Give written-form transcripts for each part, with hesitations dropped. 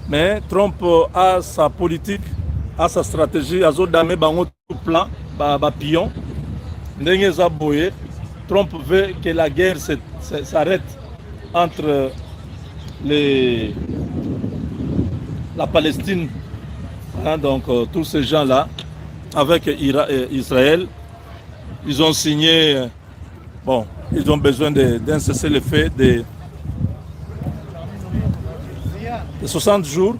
Mais Trump a sa politique, a sa stratégie, a son damé bango tout plan, ba pion. Ndenge Zaboye, Trump veut que la guerre s'arrête entre la Palestine, hein, donc tous ces gens-là, avec Israël. Ils ont signé, bon, ils ont besoin d'un cessez-le-feu de 60 jours.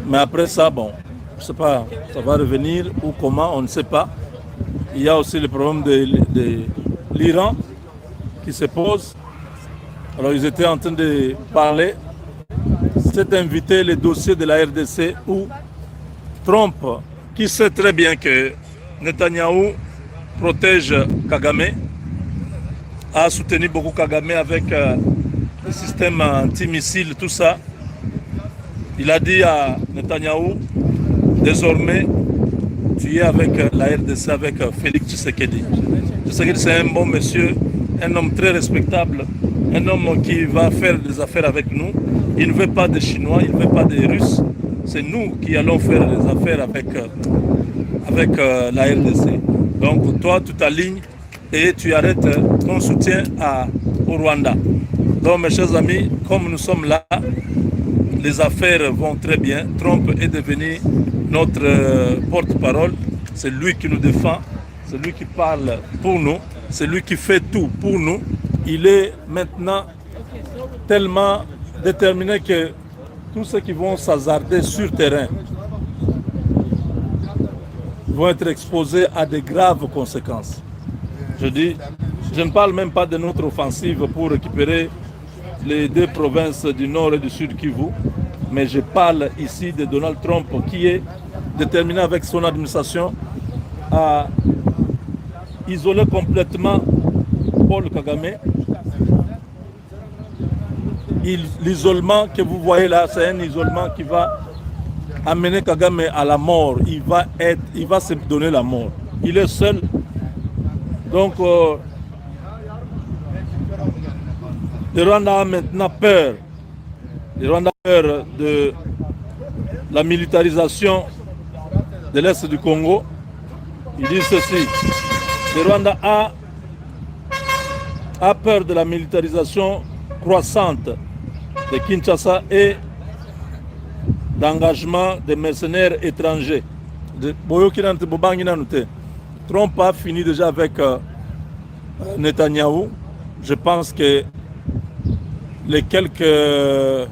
Mais après ça, bon, je ne sais pas, ça va revenir ou comment, on ne sait pas. Il y a aussi le problème de l'Iran qui se pose. Alors ils étaient en train de parler. C'est invité le dossier de la RDC où Trump, qui sait très bien que Netanyahou protège Kagame, a soutenu beaucoup Kagame avec le système anti-missile, tout ça. Il a dit à Netanyahou, désormais, tu es avec la RDC, avec Félix Tshisekedi. Tshisekedi, c'est un bon monsieur, un homme très respectable, un homme qui va faire des affaires avec nous. Il ne veut pas des Chinois, il ne veut pas des Russes. C'est nous qui allons faire des affaires avec la RDC. Donc toi, tu t'alignes et tu arrêtes ton soutien au Rwanda. Donc mes chers amis, comme nous sommes là, les affaires vont très bien. Trump est devenu notre porte-parole. C'est lui qui nous défend, c'est lui qui parle pour nous, c'est lui qui fait tout pour nous. Il est maintenant tellement déterminé que tous ceux qui vont s'hasarder sur terrain vont être exposés à de graves conséquences. Je dis, je ne parle même pas de notre offensive pour récupérer les deux provinces du nord et du sud Kivu, mais je parle ici de Donald Trump qui est déterminé avec son administration à isoler complètement Paul Kagame. L'isolement que vous voyez là, c'est un isolement qui va amener Kagame à la mort. Il va se donner la mort. Il est seul. Donc, le Rwanda a maintenant peur. Le Rwanda a peur de la militarisation de l'Est du Congo. Il dit ceci. Le Rwanda a peur de la militarisation croissante de Kinshasa et d'engagement des mercenaires étrangers. Trump a fini déjà avec Netanyahou. Je pense que les quelques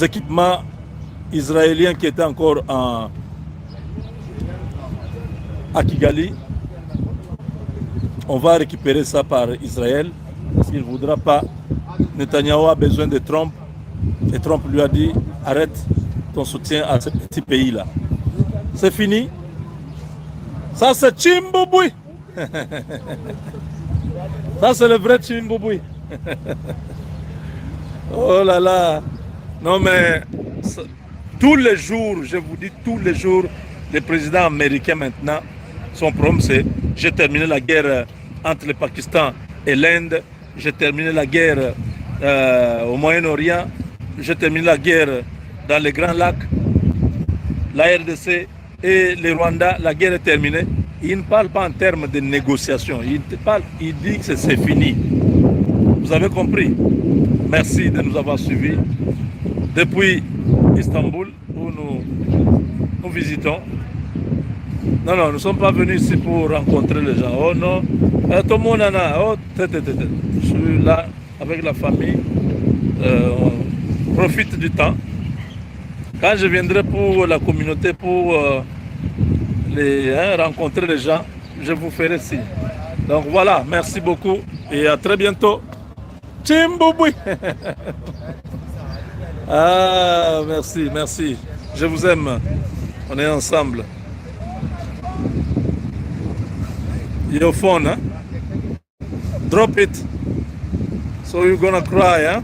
équipements israéliens qui étaient encore à Kigali, on va récupérer ça par Israël parce qu'il ne voudra pas. Netanyahou a besoin de Trump et Trump lui a dit arrête ton soutien à ce petit pays-là. C'est fini. Ça c'est Chimbouboui. Ça c'est le vrai Chimbouboui. Oh là là. Non mais tous les jours, je vous dis tous les jours, les présidents américains maintenant, son problème c'est j'ai terminé la guerre entre le Pakistan et l'Inde, j'ai terminé la guerre au Moyen-Orient, j'ai terminé la guerre dans les Grands Lacs, la RDC et le Rwanda, la guerre est terminée. Il ne parle pas en termes de négociation, il dit que c'est fini. Vous avez compris? Merci de nous avoir suivis. Depuis Istanbul, où nous visitons. Non, nous ne sommes pas venus ici pour rencontrer les gens. Oh non, tout le monde en a. Oh, je suis là avec la famille. On profite du temps. Quand je viendrai pour la communauté, pour rencontrer les gens, je vous ferai signe. Donc voilà, merci beaucoup et à très bientôt. Chimbouboui. Ah, merci. Je vous aime. On est ensemble. Your phone, huh? Drop it. So you're gonna cry, huh?